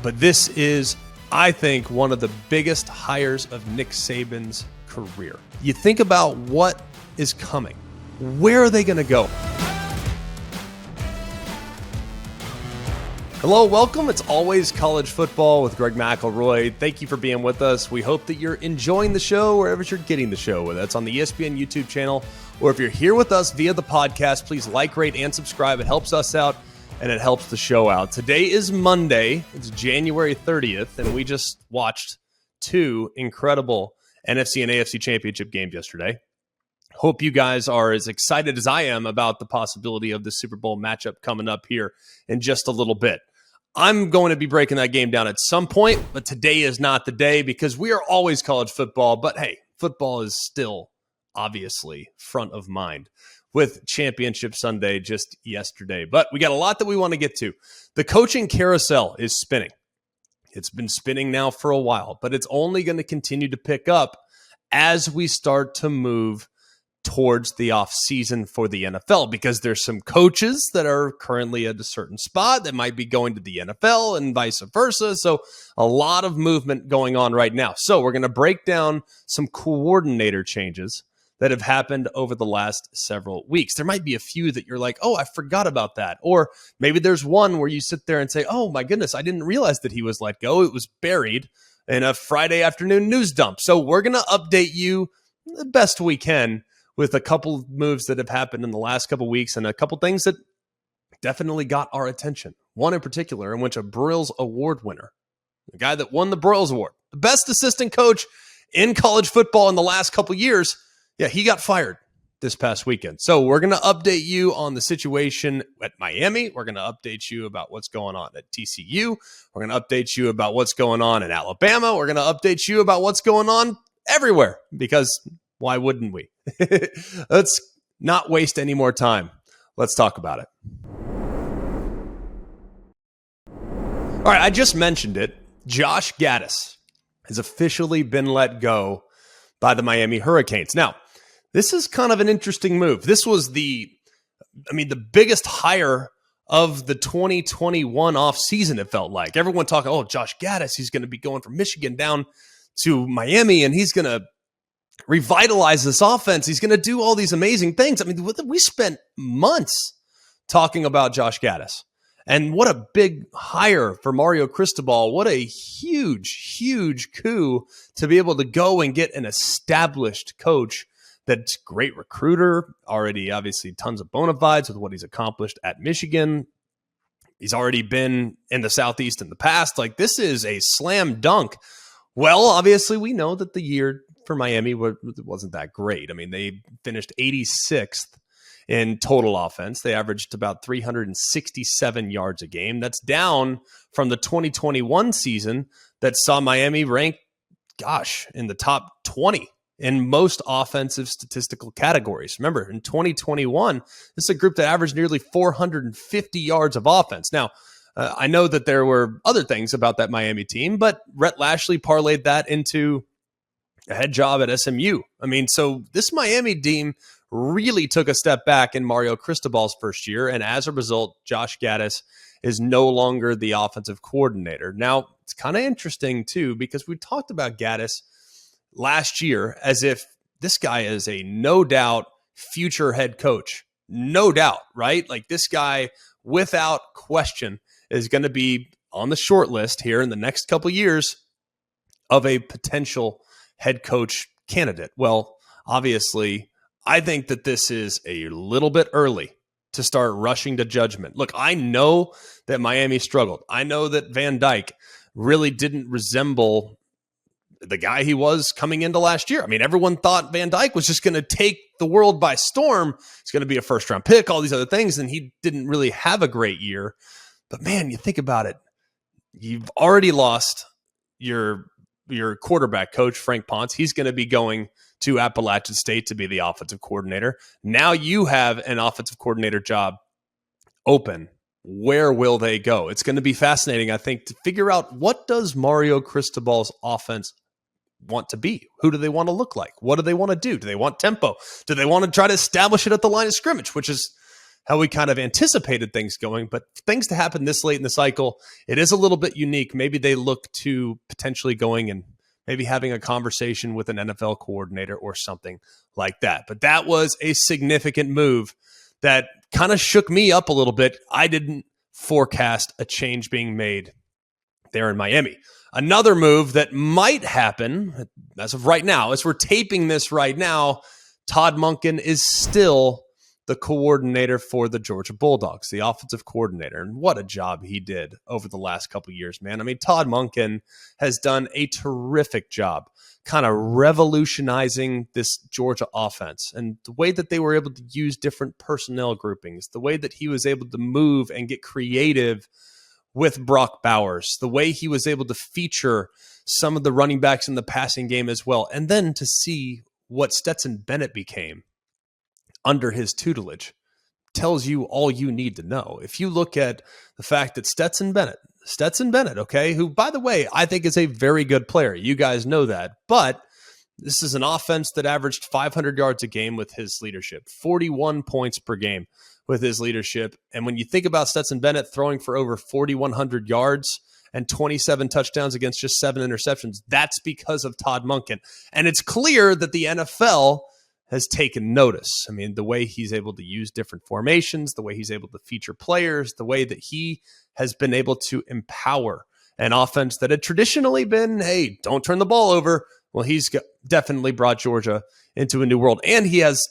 But this is, I think, one of the biggest hires of Nick Saban's career. You think about what is coming. Where are they going to go? Hello, welcome. It's always college football with Greg McElroy. Thank you for being with us. We hope that you're enjoying the show wherever you're getting the show, whether that's on the ESPN YouTube channel, or if you're here with us via the podcast, please like, rate, and subscribe. It helps us out, and it helps the show out. Today is Monday. It's January 30th, and we just watched two incredible NFC and AFC championship games yesterday. Hope you guys are as excited as I am about the possibility of the Super Bowl matchup coming up here in just a little bit. I'm going to be breaking that game down at some point, but today is not the day because we are always college football. But hey, football is still obviously front of mind with Championship Sunday just yesterday. But we got a lot that we want to get to. The coaching carousel is spinning. It's been spinning now for a while, but it's only going to continue to pick up as we start to move towards the off season for the NFL, because there's some coaches that are currently at a certain spot that might be going to the NFL and vice versa. So a lot of movement going on right now. So we're going to break down some coordinator changes that have happened over the last several weeks. There might be a few that you're like, oh, I forgot about that. Or maybe there's one where you sit there and say, oh my goodness, I didn't realize that he was let go. It was buried in a Friday afternoon news dump. So we're going to update you the best we can with a couple of moves that have happened in the last couple of weeks and a couple things that definitely got our attention. One in particular in which a Briles Award winner, the guy that won the Briles Award, the best assistant coach in college football in the last couple of years, he got fired this past weekend. So we're going to update you on the situation at Miami. We're going to update you about what's going on at TCU. We're going to update you about what's going on in Alabama. We're going to update you about what's going on everywhere, because why wouldn't we? Let's not waste any more time. Let's talk about it. All right, I just mentioned it. Josh Gattis has officially been let go by the Miami Hurricanes. Now, this is kind of an interesting move. This was the biggest hire of the 2021 offseason, it felt like. Everyone talking, oh, Josh Gattis, he's going to be going from Michigan down to Miami, and he's going to revitalize this offense. He's going to do all these amazing things. I mean, we spent months talking about Josh Gattis, and what a big hire for Mario Cristobal. What a huge, huge coup to be able to go and get an established coach that's a great recruiter, already obviously tons of bona fides with what he's accomplished at Michigan. He's already been in the Southeast in the past. Like, this is a slam dunk. Well, obviously, we know that the year for Miami wasn't that great. I mean, they finished 86th in total offense. They averaged about 367 yards a game. That's down from the 2021 season that saw Miami rank, in the top 20 in most offensive statistical categories. Remember, in 2021, this is a group that averaged nearly 450 yards of offense. Now, I know that there were other things about that Miami team, but Rhett Lashley parlayed that into a head job at SMU. I mean, so this Miami team really took a step back in Mario Cristobal's first year, and as a result, Josh Gattis is no longer the offensive coordinator. Now, it's kind of interesting, too, because we talked about Gattis last year as if this guy is a no-doubt future head coach. No doubt, right? Like, this guy, without question, is going to be on the short list here in the next couple years of a potential head coach candidate. Well, obviously, I think that this is a little bit early to start rushing to judgment. Look, I know that Miami struggled. I know that Van Dyke really didn't resemble the guy he was coming into last year. I mean, everyone thought Van Dyke was just going to take the world by storm. He's going to be a first-round pick, all these other things, and he didn't really have a great year. But, man, you think about it. You've already lost your quarterback coach, Frank Ponce. He's going to be going to Appalachian State to be the offensive coordinator. Now you have an offensive coordinator job open. Where will they go? It's going to be fascinating, I think, to figure out what does Mario Cristobal's offense want to be? Who do they want to look like? What do they want to do? Do they want tempo? Do they want to try to establish it at the line of scrimmage, which how we kind of anticipated things going, but things to happen this late in the cycle, it is a little bit unique. Maybe they look to potentially going and maybe having a conversation with an NFL coordinator or something like that. But that was a significant move that kind of shook me up a little bit. I didn't forecast a change being made there in Miami. Another move that might happen as of right now, as we're taping this right now, Todd Monken is still the coordinator for the Georgia Bulldogs, the offensive coordinator. And what a job he did over the last couple of years, man. I mean, Todd Monken has done a terrific job kind of revolutionizing this Georgia offense and the way that they were able to use different personnel groupings, the way that he was able to move and get creative with Brock Bowers, the way he was able to feature some of the running backs in the passing game as well. And then to see what Stetson Bennett became under his tutelage tells you all you need to know. If you look at the fact that Stetson Bennett, okay, who, by the way, I think is a very good player. You guys know that. But this is an offense that averaged 500 yards a game with his leadership, 41 points per game with his leadership. And when you think about Stetson Bennett throwing for over 4,100 yards and 27 touchdowns against just 7 interceptions, that's because of Todd Monken. And it's clear that the NFL has taken notice. I mean, the way he's able to use different formations, the way he's able to feature players, the way that he has been able to empower an offense that had traditionally been, hey, don't turn the ball over. Well, he's definitely brought Georgia into a new world. And he has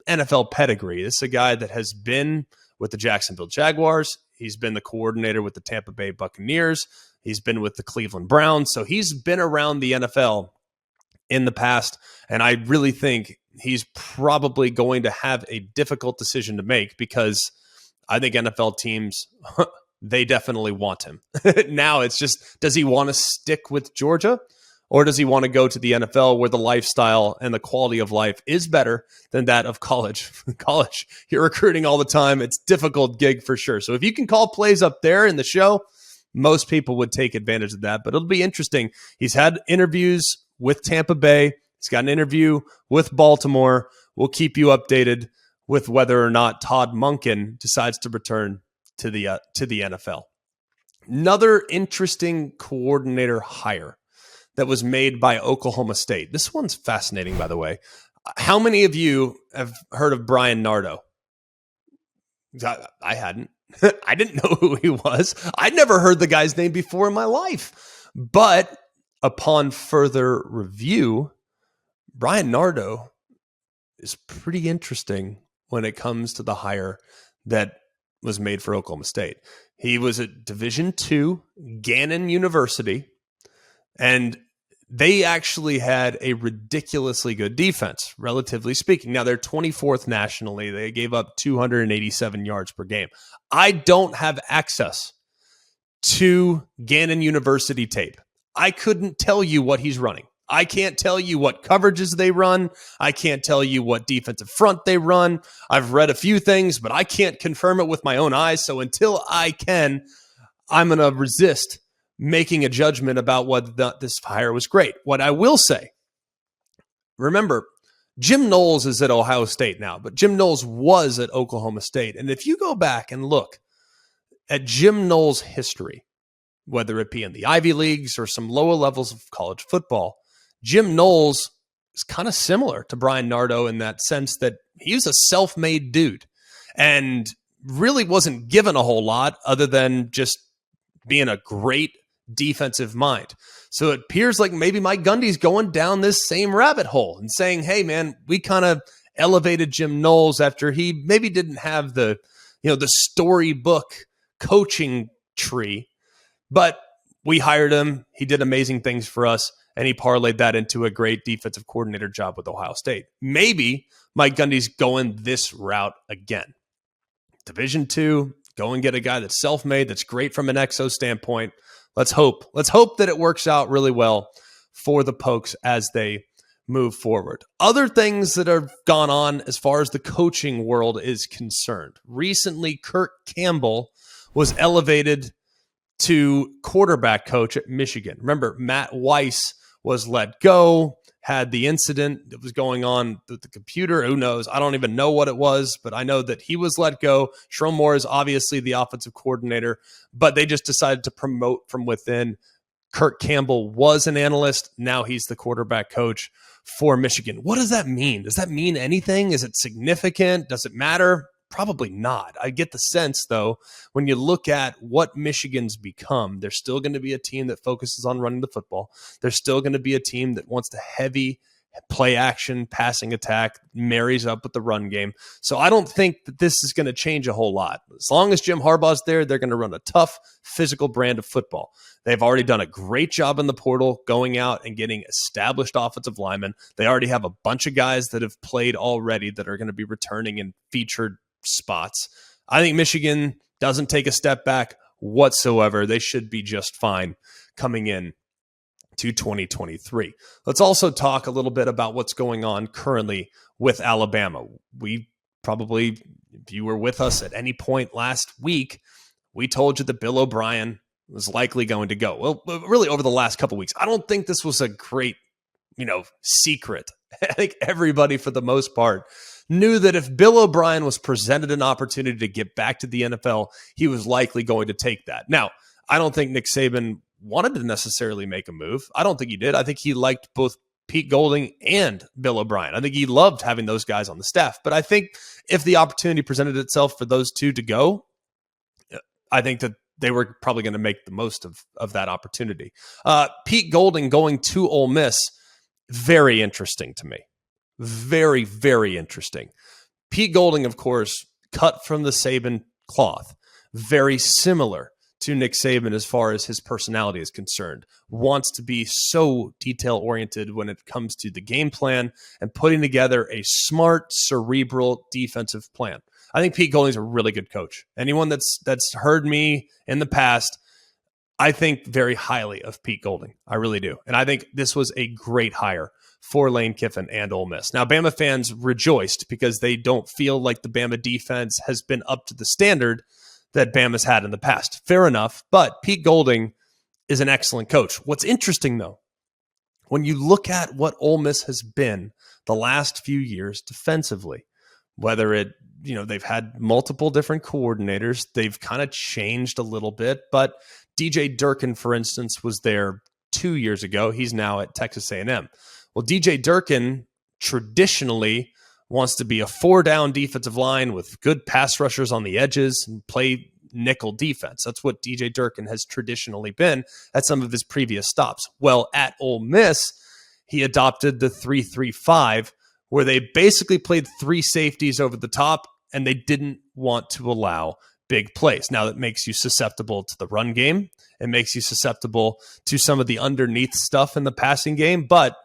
NFL pedigree. This is a guy that has been with the Jacksonville Jaguars. He's been the coordinator with the Tampa Bay Buccaneers. He's been with the Cleveland Browns. So he's been around the NFL in the past. And I really think he's probably going to have a difficult decision to make because I think NFL teams, they definitely want him. Now it's just, does he want to stick with Georgia or does he want to go to the NFL where the lifestyle and the quality of life is better than that of college? College, you're recruiting all the time. It's a difficult gig for sure. So if you can call plays up there in the show, most people would take advantage of that. But it'll be interesting. He's had interviews with Tampa Bay. He's got an interview with Baltimore. We'll keep you updated with whether or not Todd Monken decides to return to the NFL. Another interesting coordinator hire that was made by Oklahoma State. This one's fascinating, by the way. How many of you have heard of Bryan Nardo? I hadn't. I didn't know who he was. I'd never heard the guy's name before in my life. But upon further review, Bryan Nardo is pretty interesting when it comes to the hire that was made for Oklahoma State. He was at Division II, Gannon University, and they actually had a ridiculously good defense, relatively speaking. Now, they're 24th nationally. They gave up 287 yards per game. I don't have access to Gannon University tape. I couldn't tell you what he's running. I can't tell you what coverages they run. I can't tell you what defensive front they run. I've read a few things, but I can't confirm it with my own eyes. So until I can, I'm going to resist making a judgment about whether this hire was great. What I will say, remember, Jim Knowles is at Ohio State now, but Jim Knowles was at Oklahoma State. And if you go back and look at Jim Knowles' history, whether it be in the Ivy Leagues or some lower levels of college football, Jim Knowles is kind of similar to Bryan Nardo in that sense that he's a self-made dude and really wasn't given a whole lot other than just being a great defensive mind. So it appears like maybe Mike Gundy's going down this same rabbit hole and saying, hey, man, we kind of elevated Jim Knowles after he maybe didn't have the storybook coaching tree, but we hired him. He did amazing things for us. And he parlayed that into a great defensive coordinator job with Ohio State. Maybe Mike Gundy's going this route again. Division II, go and get a guy that's self-made, that's great from an XO standpoint. Let's hope. Let's hope that it works out really well for the Pokes as they move forward. Other things that have gone on as far as the coaching world is concerned. Recently, Kirk Campbell was elevated to quarterback coach at Michigan. Remember, Matt Weiss was let go. had the incident that was going on with the computer. Who knows? I don't even know what it was, but I know that he was let go. Sherrone Moore is obviously the offensive coordinator, but they just decided to promote from within. Kirk Campbell was an analyst. Now he's the quarterback coach for Michigan. What does that mean? Does that mean anything? Is it significant? Does it matter? Probably not. I get the sense, though, when you look at what Michigan's become, they're still going to be a team that focuses on running the football. They're still going to be a team that wants to heavy play action, passing attack, marries up with the run game. So I don't think that this is going to change a whole lot. As long as Jim Harbaugh's there, they're going to run a tough, physical brand of football. They've already done a great job in the portal, going out and getting established offensive linemen. They already have a bunch of guys that have played already that are going to be returning in featured spots. I think Michigan doesn't take a step back whatsoever. They should be just fine coming in to 2023. Let's also talk a little bit about what's going on currently with Alabama. We probably, if you were with us at any point last week, we told you that Bill O'Brien was likely going to go. Well, really over the last couple of weeks, I don't think this was a great, secret. I think everybody, for the most part, knew that if Bill O'Brien was presented an opportunity to get back to the NFL, he was likely going to take that. Now, I don't think Nick Saban wanted to necessarily make a move. I don't think he did. I think he liked both Pete Golding and Bill O'Brien. I think he loved having those guys on the staff. But I think if the opportunity presented itself for those two to go, I think that they were probably going to make the most of that opportunity. Pete Golding going to Ole Miss, very interesting to me. Very, very interesting. Pete Golding, of course, cut from the Saban cloth. Very similar to Nick Saban as far as his personality is concerned. Wants to be so detail-oriented when it comes to the game plan and putting together a smart, cerebral defensive plan. I think Pete Golding's a really good coach. Anyone that's heard me in the past, I think very highly of Pete Golding. I really do. And I think this was a great hire for Lane Kiffin and Ole Miss. Now, Bama fans rejoiced because they don't feel like the Bama defense has been up to the standard that Bama's had in the past. Fair enough, but Pete Golding is an excellent coach. What's interesting, though, when you look at what Ole Miss has been the last few years defensively, whether they've had multiple different coordinators, they've kind of changed a little bit, but DJ Durkin, for instance, was there 2 years ago. He's now at Texas A&M. Well, DJ Durkin traditionally wants to be a 4-down defensive line with good pass rushers on the edges and play nickel defense. That's what DJ Durkin has traditionally been at some of his previous stops. Well, at Ole Miss, he adopted the 3-3-5, where they basically played three safeties over the top, and they didn't want to allow big plays. Now, that makes you susceptible to the run game. It makes you susceptible to some of the underneath stuff in the passing game, but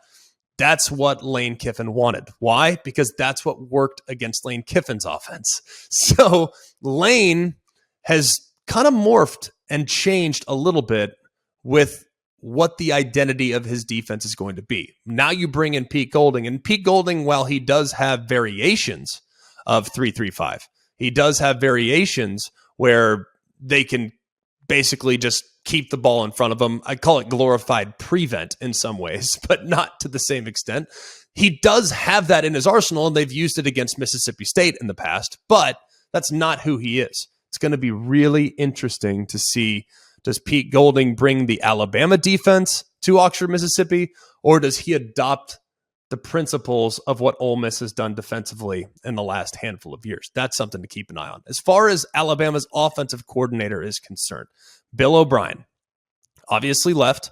that's what Lane Kiffin wanted. Why? Because that's what worked against Lane Kiffin's offense. So Lane has kind of morphed and changed a little bit with what the identity of his defense is going to be. Now you bring in Pete Golding, and Pete Golding, while he does have variations of 3-3-5, he does have variations where they can basically just keep the ball in front of them. I call it glorified prevent in some ways, but not to the same extent. He does have that in his arsenal, and they've used it against Mississippi State in the past, but that's not who he is. It's going to be really interesting to see, does Pete Golding bring the Alabama defense to Oxford, Mississippi, or does he adopt the principles of what Ole Miss has done defensively in the last handful of years? That's something to keep an eye on. As far as Alabama's offensive coordinator is concerned, Bill O'Brien obviously left,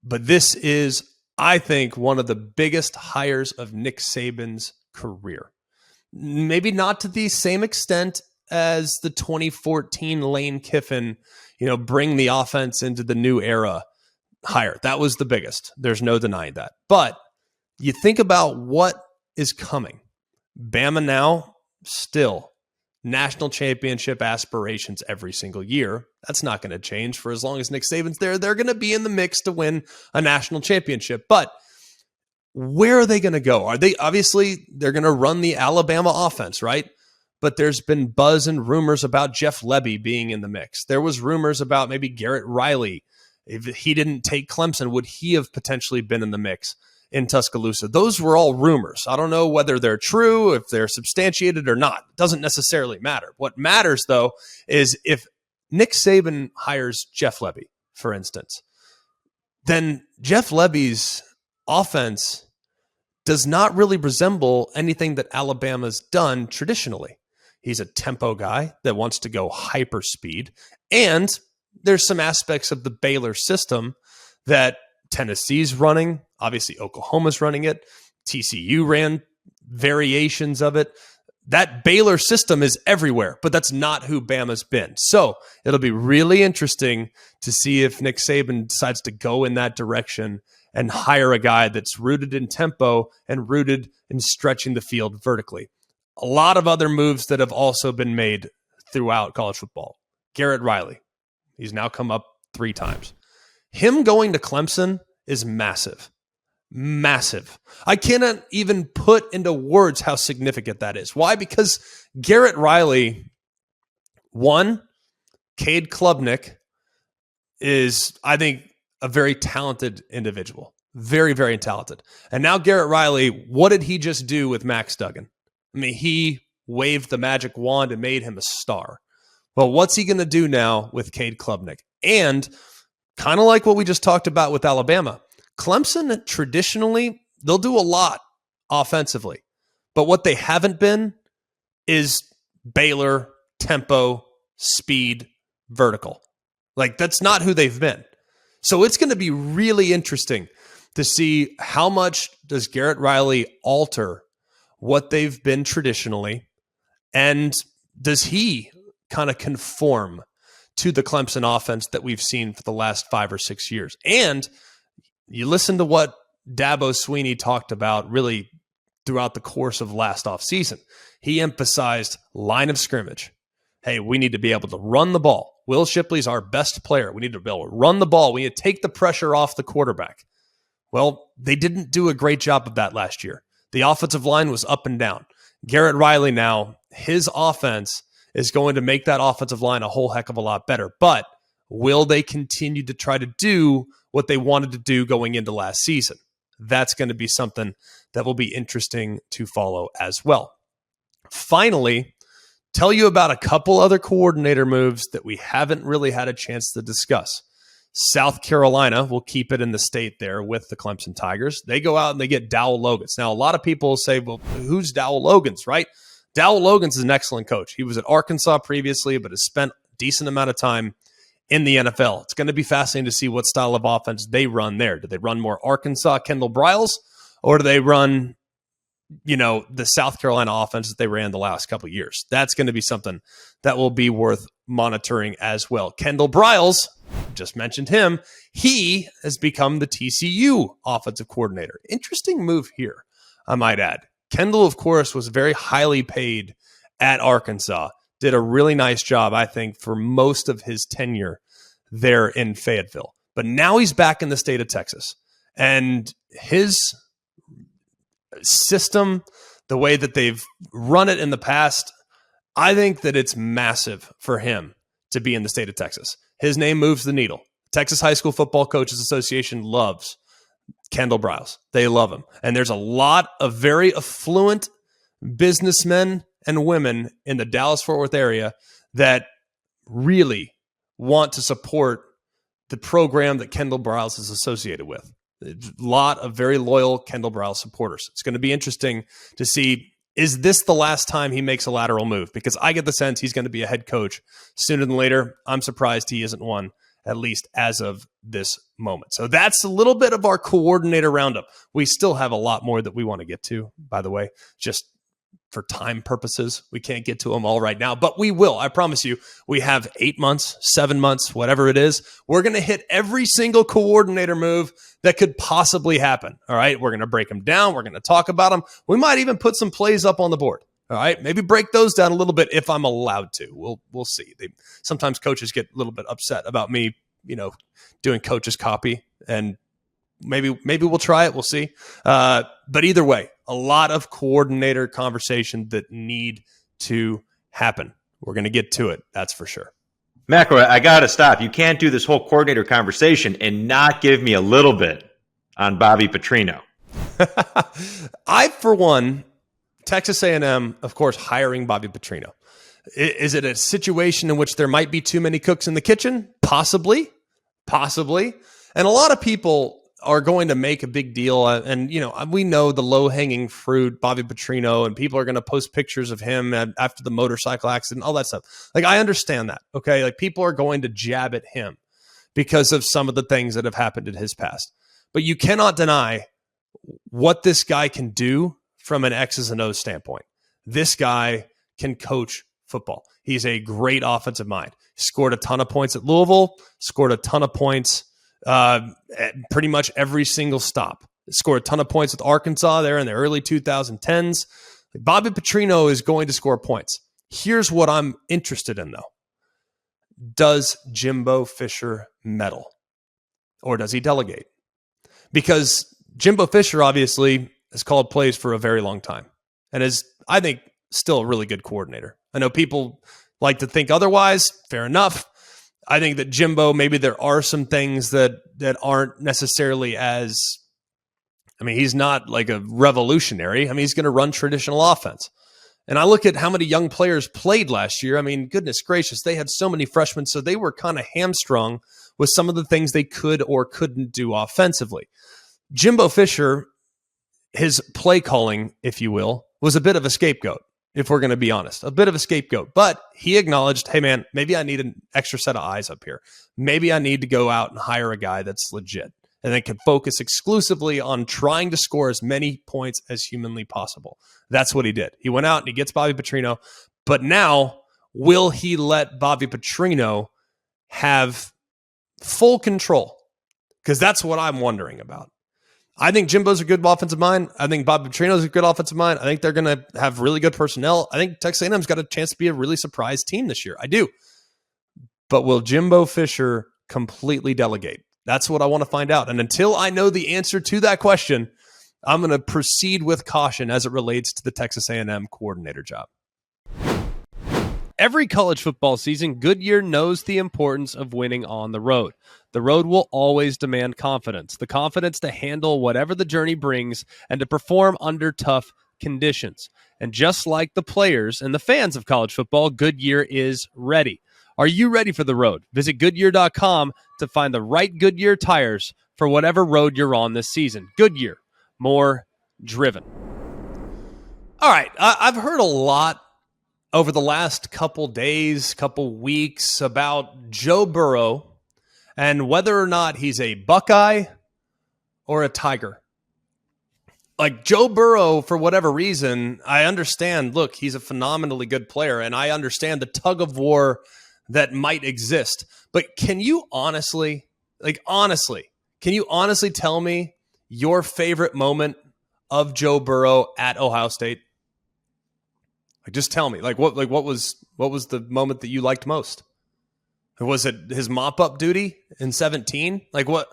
but this is, I think, one of the biggest hires of Nick Saban's career. Maybe not to the same extent as the 2014 Lane Kiffin, bring the offense into the new era hire. That was the biggest. There's no denying that. But you think about what is coming. Bama now, still national championship aspirations every single year. That's not going to change for as long as Nick Saban's there. They're going to be in the mix to win a national championship. But where are they going to go? They're going to run the Alabama offense, right? But there's been buzz and rumors about Jeff Lebby being in the mix. There was rumors about maybe Garrett Riley. If he didn't take Clemson, would he have potentially been in the mix in Tuscaloosa. Those were all rumors. I don't know whether they're true, if they're substantiated or not. It doesn't necessarily matter. What matters, though, is if Nick Saban hires Jeff Lebby, for instance, then Jeff Lebby's offense does not really resemble anything that Alabama's done traditionally. He's a tempo guy that wants to go hyper speed. And there's some aspects of the Baylor system that Tennessee's running. Obviously, Oklahoma's running it. TCU ran variations of it. That Baylor system is everywhere, but that's not who Bama's been. So it'll be really interesting to see if Nick Saban decides to go in that direction and hire a guy that's rooted in tempo and rooted in stretching the field vertically. A lot of other moves that have also been made throughout college football. Garrett Riley, he's now come up 3 times. Him going to Clemson is massive. Massive. I cannot even put into words how significant that is. Why? Because Garrett Riley, one, Cade Klubnik is, I think, a very talented individual. Very, very talented. And now Garrett Riley, what did he just do with Max Duggan? I mean, he waved the magic wand and made him a star. Well, what's he going to do now with Cade Klubnik? And kind of like what we just talked about with Alabama, Clemson, traditionally, they'll do a lot offensively. But what they haven't been is Baylor, tempo, speed, vertical. Like, that's not who they've been. So it's going to be really interesting to see how much does Garrett Riley alter what they've been traditionally, and does he kind of conform to the Clemson offense that we've seen for the last 5 or 6 years. And you listen to what Dabo Swinney talked about really throughout the course of last offseason. He emphasized line of scrimmage. Hey, we need to be able to run the ball. Will Shipley's our best player. We need to be able to run the ball. We need to take the pressure off the quarterback. Well, they didn't do a great job of that last year. The offensive line was up and down. Garrett Riley now, his offense is going to make that offensive line a whole heck of a lot better. But will they continue to try to do what they wanted to do going into last season? That's going to be something that will be interesting to follow as well. Finally, tell you about a couple other coordinator moves that we haven't really had a chance to discuss. South Carolina will keep it in the state there with the Clemson Tigers. They go out and they get Dowell Loggains. Now, a lot of people say, well, who's Dowell Loggains, right? Dowell Loggains is an excellent coach. He was at Arkansas previously, but has spent a decent amount of time in the NFL. It's going to be fascinating to see what style of offense they run there. Do they run more Arkansas Kendall Briles, or do they run, the South Carolina offense that they ran the last couple of years? That's going to be something that will be worth monitoring as well. Kendall Briles, just mentioned him, he has become the TCU offensive coordinator. Interesting move here, I might add. Kendall, of course, was very highly paid at Arkansas. Did a really nice job, I think, for most of his tenure there in Fayetteville. But now he's back in the state of Texas. And his system, the way that they've run it in the past, I think that it's massive for him to be in the state of Texas. His name moves the needle. Texas High School Football Coaches Association loves Kendall Briles. They love him. And there's a lot of very affluent businessmen and women in the Dallas-Fort Worth area that really want to support the program that Kendall Briles is associated with. A lot of very loyal Kendall Briles supporters. It's going to be interesting to see, is this the last time he makes a lateral move? Because I get the sense he's going to be a head coach sooner than later. I'm surprised he isn't one, at least as of this moment. So that's a little bit of our coordinator roundup. We still have a lot more that we want to get to, by the way, just for time purposes. We can't get to them all right now, but we will. I promise you, we have 8 months, 7 months, whatever it is. We're going to hit every single coordinator move that could possibly happen. All right. We're going to break them down. We're going to talk about them. We might even put some plays up on the board. All right. Maybe break those down a little bit if I'm allowed to. We'll see. Sometimes coaches get a little bit upset about me, doing coaches copy, and maybe we'll try it. We'll see. But either way, a lot of coordinator conversation that need to happen. We're going to get to it. That's for sure. Macro, I got to stop. You can't do this whole coordinator conversation and not give me a little bit on Bobby Petrino. I, for one, Texas A&M, of course, hiring Bobby Petrino. Is it a situation in which there might be too many cooks in the kitchen? Possibly. And a lot of people are going to make a big deal. And, we know the low-hanging fruit, Bobby Petrino, and people are going to post pictures of him after the motorcycle accident, all that stuff. Like, I understand that, okay? Like, people are going to jab at him because of some of the things that have happened in his past. But you cannot deny what this guy can do from an X's and O's standpoint. This guy can coach football. He's a great offensive mind. He scored a ton of points at Louisville, scored a ton of points at pretty much every single stop. Scored a ton of points with Arkansas there in the early 2010s. Bobby Petrino is going to score points. Here's what I'm interested in, though. Does Jimbo Fisher meddle? Or does he delegate? Because Jimbo Fisher obviously has called plays for a very long time and is, I think, still a really good coordinator. I know people like to think otherwise. Fair enough. I think that Jimbo, maybe there are some things that aren't necessarily as, he's not like a revolutionary. He's going to run traditional offense. And I look at how many young players played last year. Goodness gracious, they had so many freshmen, so they were kind of hamstrung with some of the things they could or couldn't do offensively. Jimbo Fisher, his play calling, if you will, was a bit of a scapegoat, if we're going to be honest, a bit of a scapegoat. But he acknowledged, hey, man, maybe I need an extra set of eyes up here. Maybe I need to go out and hire a guy that's legit and that can focus exclusively on trying to score as many points as humanly possible. That's what he did. He went out and he gets Bobby Petrino. But now, will he let Bobby Petrino have full control? Because that's what I'm wondering about. I think Jimbo's a good offensive mind. I think Bobby Petrino's a good offensive mind. I think they're going to have really good personnel. I think Texas A&M's got a chance to be a really surprise team this year. I do. But will Jimbo Fisher completely delegate? That's what I want to find out. And until I know the answer to that question, I'm going to proceed with caution as it relates to the Texas A&M coordinator job. Every college football season, Goodyear knows the importance of winning on the road. The road will always demand confidence, the confidence to handle whatever the journey brings and to perform under tough conditions. And just like the players and the fans of college football, Goodyear is ready. Are you ready for the road? Visit Goodyear.com to find the right Goodyear tires for whatever road you're on this season. Goodyear, more driven. All right, I've heard a lot over the last couple days, couple weeks about Joe Burrow and whether or not he's a Buckeye or a Tiger. Like Joe Burrow, for whatever reason, I understand, look, he's a phenomenally good player, and I understand the tug of war that might exist. But can you honestly tell me your favorite moment of Joe Burrow at Ohio State? Like, just tell me, what was the moment that you liked most? Was it his mop-up duty in 2017? What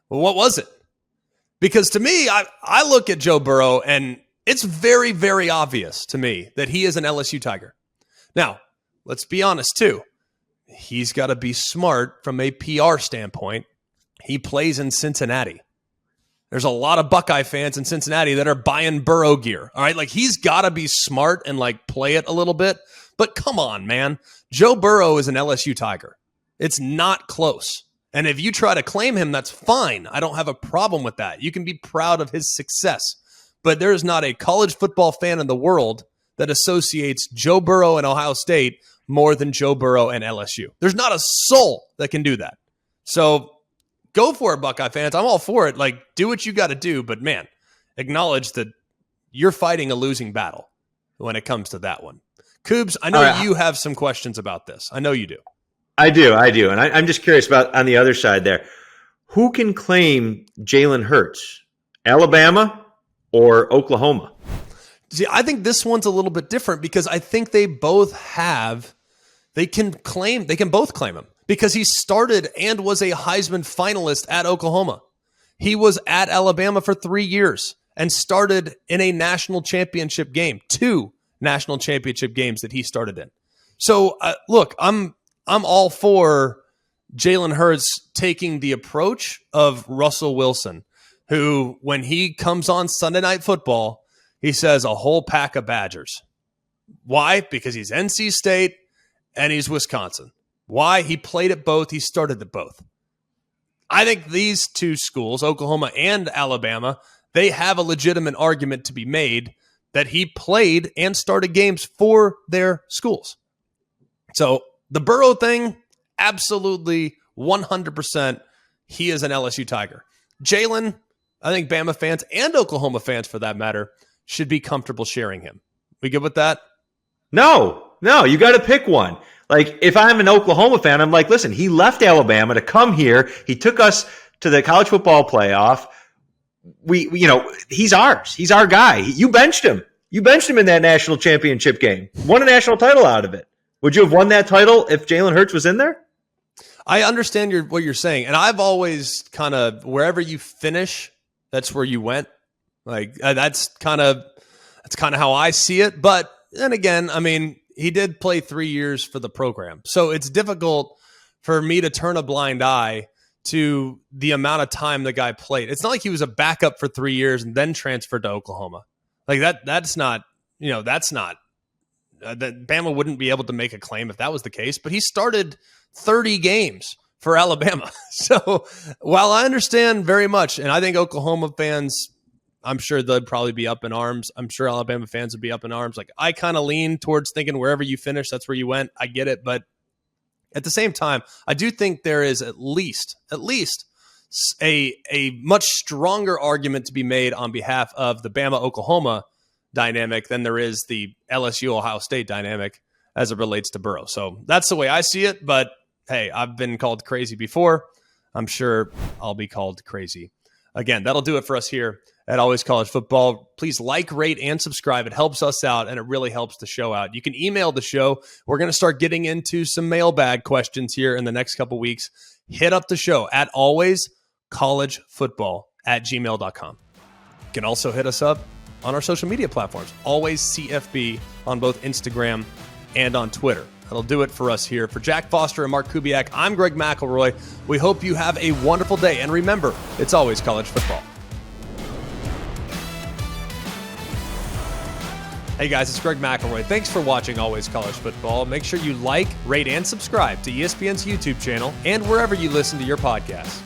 was it? Because to me, I look at Joe Burrow, and it's very, very obvious to me that he is an LSU Tiger. Now, let's be honest, too. He's got to be smart from a PR standpoint. He plays in Cincinnati. There's a lot of Buckeye fans in Cincinnati that are buying Burrow gear. All right, he's got to be smart and play it a little bit. But come on, man. Joe Burrow is an LSU Tiger. It's not close. And if you try to claim him, that's fine. I don't have a problem with that. You can be proud of his success. But there is not a college football fan in the world that associates Joe Burrow and Ohio State more than Joe Burrow and LSU. There's not a soul that can do that. So go for it, Buckeye fans. I'm all for it. Do what you got to do. But, man, acknowledge that you're fighting a losing battle when it comes to that one. Coobs, I know you have some questions about this. I know you do. I do. And I'm just curious about on the other side there. Who can claim Jalen Hurts? Alabama or Oklahoma? See, I think this one's a little bit different because I think they can both claim him because he started and was a Heisman finalist at Oklahoma. He was at Alabama for 3 years and started in a national championship game, 2 national championship games that he started in. So, look, I'm all for Jalen Hurts taking the approach of Russell Wilson who, when he comes on Sunday Night Football, he says a whole pack of Badgers. Why? Because he's NC State and he's Wisconsin. Why? He played at both. He started at both. I think these two schools, Oklahoma and Alabama, they have a legitimate argument to be made that he played and started games for their schools. So the Burrow thing, absolutely 100%, he is an LSU Tiger. Jalen, I think Bama fans and Oklahoma fans, for that matter, should be comfortable sharing him. We good with that? No, you got to pick one. Like, if I'm an Oklahoma fan, I'm like, listen, he left Alabama to come here. He took us to the college football playoff. He's ours. He's our guy. You benched him. You benched him in that national championship game. Won a national title out of it. Would you have won that title if Jalen Hurts was in there? I understand what you're saying. And I've always kind of, wherever you finish, that's where you went. Like, that's kind of how I see it. But then again, I mean, he did play 3 years for the program. So it's difficult for me to turn a blind eye to the amount of time the guy played. It's not like he was a backup for 3 years and then transferred to Oklahoma. Like that's not that Bama wouldn't be able to make a claim if that was the case, but he started 30 games for Alabama. So while I understand very much, and I think Oklahoma fans, I'm sure they'd probably be up in arms. I'm sure Alabama fans would be up in arms. Like, I kind of lean towards thinking wherever you finish, that's where you went. I get it. But at the same time, I do think there is at least a much stronger argument to be made on behalf of the Bama-Oklahoma dynamic than there is the LSU-Ohio State dynamic as it relates to Burrow. So that's the way I see it. But hey, I've been called crazy before. I'm sure I'll be called crazy again. That'll do it for us here at Always College Football. Please like, rate, and subscribe. It helps us out, and it really helps the show out. You can email the show. We're going to start getting into some mailbag questions here in the next couple weeks. Hit up the show at alwayscollegefootball@gmail.com. You can also hit us up on our social media platforms, Always CFB on both Instagram and on Twitter. That'll do it for us here. For Jack Foster and Mark Kubiak, I'm Greg McElroy. We hope you have a wonderful day. And remember, it's always college football. Hey guys, it's Greg McElroy. Thanks for watching Always College Football. Make sure you like, rate, and subscribe to ESPN's YouTube channel and wherever you listen to your podcasts.